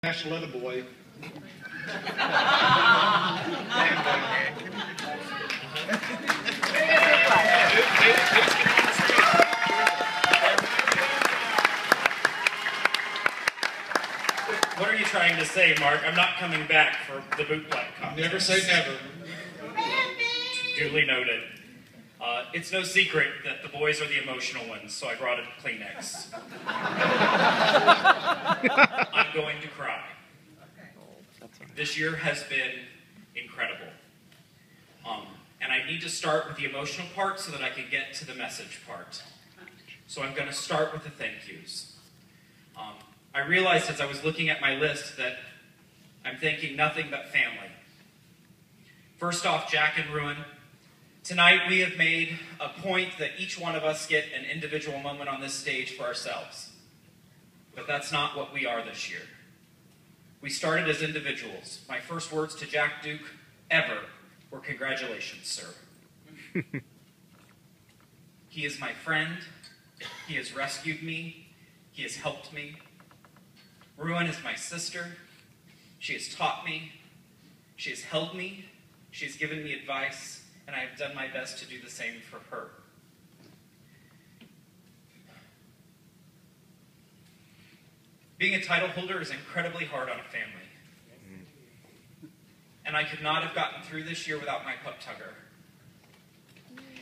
International Leatherboy. What are you trying to say, Mark? I'm not coming back for the Bootblack contest. Never say never. Duly noted. It's no secret that the boys are the emotional ones, so I brought a Kleenex. I'm going to cry. This year has been incredible. And I need to start with the emotional part so that I can get to the message part. So I'm going to start with the thank yous. I realized as I was looking at my list that I'm thanking nothing but family. First off, Jack and Ruin. Tonight we have made a point that each one of us get an individual moment on this stage for ourselves. But that's not what we are this year. We started as individuals. My first words to Jack Duke ever were congratulations, sir. He is my friend. He has rescued me. He has helped me. Ruin is my sister. She has taught me. She has held me. She has given me advice, and I have done my best to do the same for her. Being a title holder is incredibly hard on a family. And I could not have gotten through this year without my pup Tugger.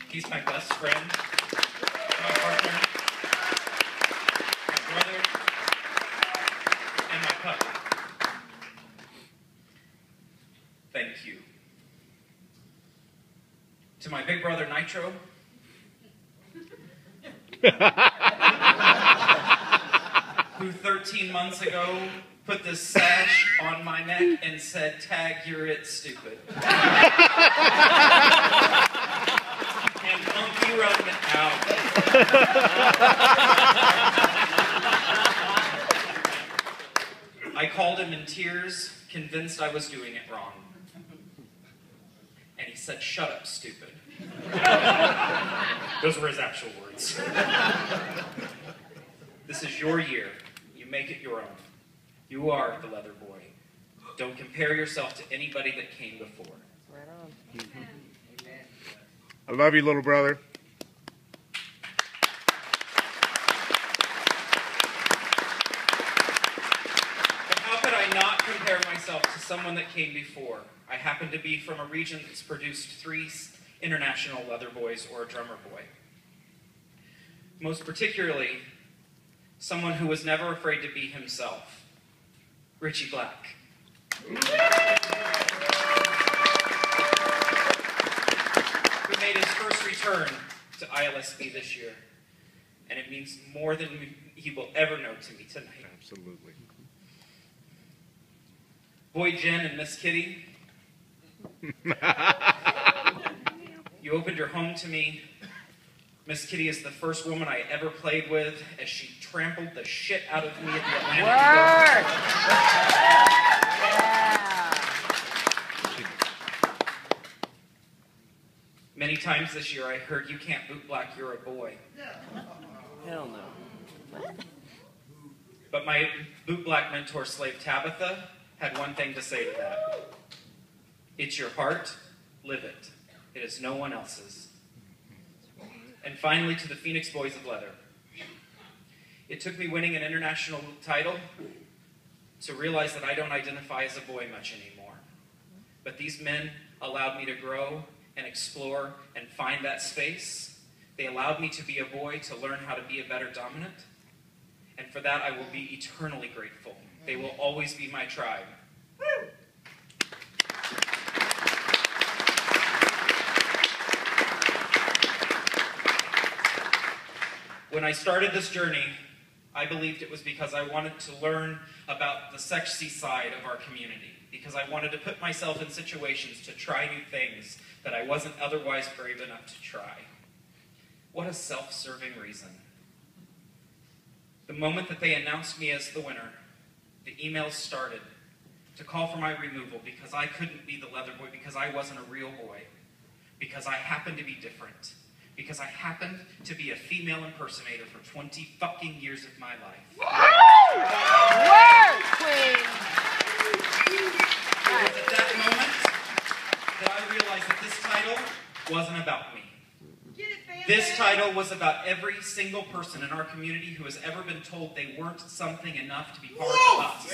He's my best friend, my partner, my brother, and my pup. Thank you. To my big brother Nitro, who 13 months ago put this sash on my neck and said, "Tag, you're it, stupid." And monkey run out. I called him in tears, convinced I was doing it wrong. And he said, "Shut up, stupid." Those were his actual words. This is your year. You make it your own. You are the Leather Boy. Don't compare yourself to anybody that came before. Right on. I love you, little brother. But how could I not compare myself to someone that came before? I happen to be from a region that's produced 3 international leather boys or a drummer boy. Most particularly, someone who was never afraid to be himself. Richie Black. Who made his first return to ILSb this year. And it means more than he will ever know to me tonight. Absolutely. Boy Jen and Miss Kitty. You opened your home to me. Miss Kitty is the first woman I ever played with as she trampled the shit out of me at the Atlantic. Many times this year I heard, "You can't bootblack, you're a boy." Hell no. What? But my bootblack mentor, slave Tabitha, had one thing to say to that. It's your heart, live it. It is no one else's. And finally, to the Phoenix Boys of Leather. It took me winning an international title to realize that I don't identify as a boy much anymore. But these men allowed me to grow and explore and find that space. They allowed me to be a boy, to learn how to be a better dominant. And for that, I will be eternally grateful. They will always be my tribe. Woo! When I started this journey, I believed it was because I wanted to learn about the sexy side of our community, because I wanted to put myself in situations to try new things that I wasn't otherwise brave enough to try. What a self-serving reason. The moment that they announced me as the winner, the emails started to call for my removal because I couldn't be the leather boy, because I wasn't a real boy, because I happened to be different. Because I happened to be a female impersonator for 20 fucking years of my life. Word, queen! This title was about every single person in our community who has ever been told they weren't something enough to be part of us.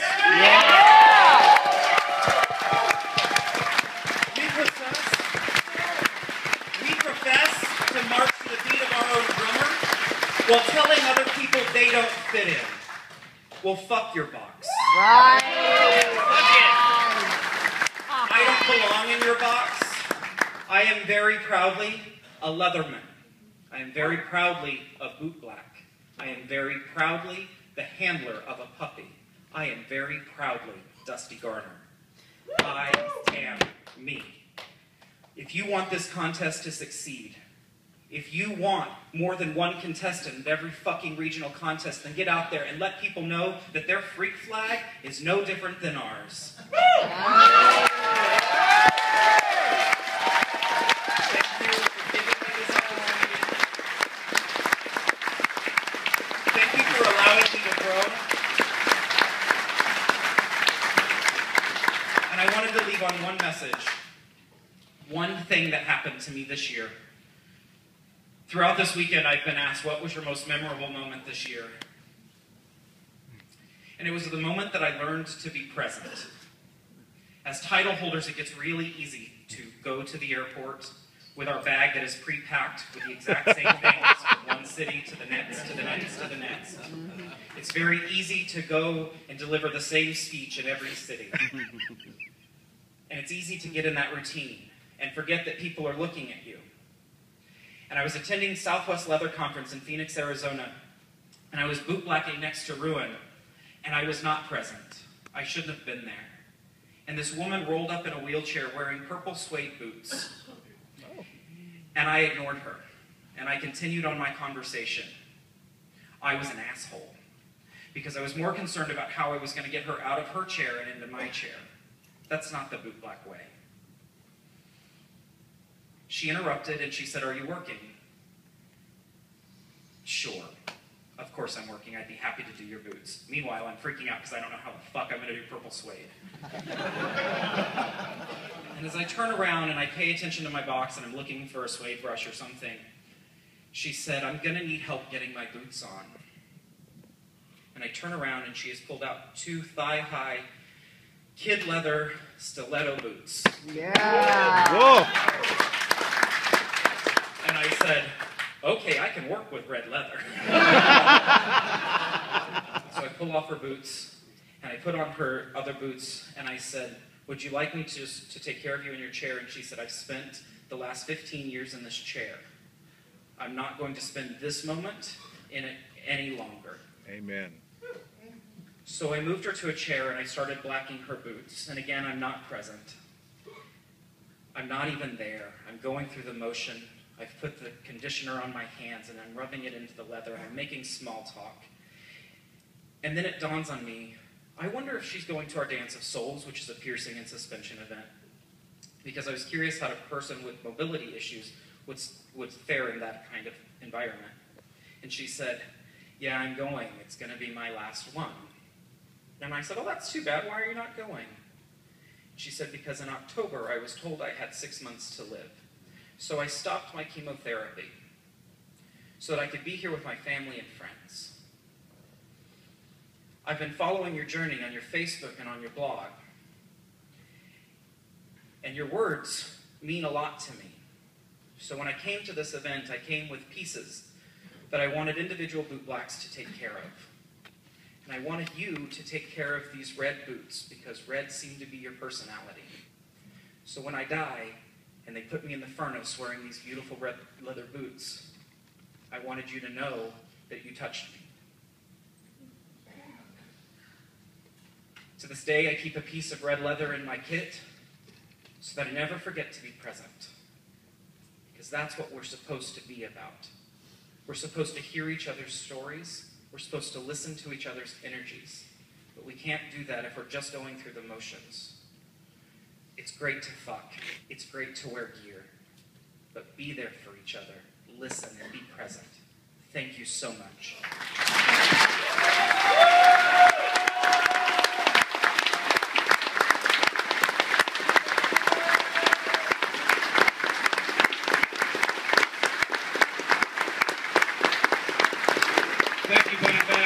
We profess to march to the beat of our own drummer while telling other people they don't fit in. Well, fuck your box. Right. I don't belong in your box. I am very proudly a Leatherman. I am very proudly a Bootblack. I am very proudly the handler of a puppy. I am very proudly Dusty Garner. I am me. If you want this contest to succeed, if you want more than one contestant at every fucking regional contest, then get out there and let people know that their freak flag is no different than ours. Thank you for allowing me to grow. And I wanted to leave on one message. One thing that happened to me this year. Throughout this weekend, I've been asked, what was your most memorable moment this year? And it was the moment that I learned to be present. As title holders, it gets really easy to go to the airport with our bag that is pre-packed with the exact same things from one city to the next, to the next, to the next. It's very easy to go and deliver the same speech in every city. And it's easy to get in that routine and forget that people are looking at you. And I was attending Southwest Leather Conference in Phoenix, Arizona, and I was bootblacking next to Ruin, and I was not present. I shouldn't have been there. And this woman rolled up in a wheelchair wearing purple suede boots. And I ignored her, and I continued on my conversation. I was an asshole, because I was more concerned about how I was going to get her out of her chair and into my chair. That's not the Bootblack way. She interrupted and she said, "Are you working?" "Sure. Of course I'm working. I'd be happy to do your boots." Meanwhile, I'm freaking out because I don't know how the fuck I'm going to do purple suede. And as I turn around and I pay attention to my box and I'm looking for a suede brush or something, she said, "I'm going to need help getting my boots on." And I turn around and she has pulled out 2 thigh-high kid leather stiletto boots. Yeah. Whoa. And I said, "Okay, I can work with red leather." So I pull off her boots, and I put on her other boots, and I said, "Would you like me to take care of you in your chair?" And she said, "I've spent the last 15 years in this chair. I'm not going to spend this moment in it any longer." Amen. So I moved her to a chair, and I started blacking her boots. And again, I'm not present. I'm not even there. I'm going through the motion. I've put the conditioner on my hands, and I'm rubbing it into the leather, and I'm making small talk. And then it dawns on me, I wonder if she's going to our Dance of Souls, which is a piercing and suspension event. Because I was curious how a person with mobility issues would fare in that kind of environment. And she said, "Yeah, I'm going. It's going to be my last one." And I said, "Oh, that's too bad. Why are you not going?" She said, "Because in October I was told I had 6 months to live. So I stopped my chemotherapy so that I could be here with my family and friends. I've been following your journey on your Facebook and on your blog. And your words mean a lot to me. So when I came to this event, I came with pieces that I wanted individual bootblacks to take care of. And I wanted you to take care of these red boots because red seemed to be your personality. So when I die, and they put me in the furnace wearing these beautiful red leather boots, I wanted you to know that you touched me." To this day, I keep a piece of red leather in my kit so that I never forget to be present. Because that's what we're supposed to be about. We're supposed to hear each other's stories. We're supposed to listen to each other's energies. But we can't do that if we're just going through the motions. It's great to fuck. It's great to wear gear. But be there for each other. Listen and be present. Thank you so much. Thank you, Bamm Bamm.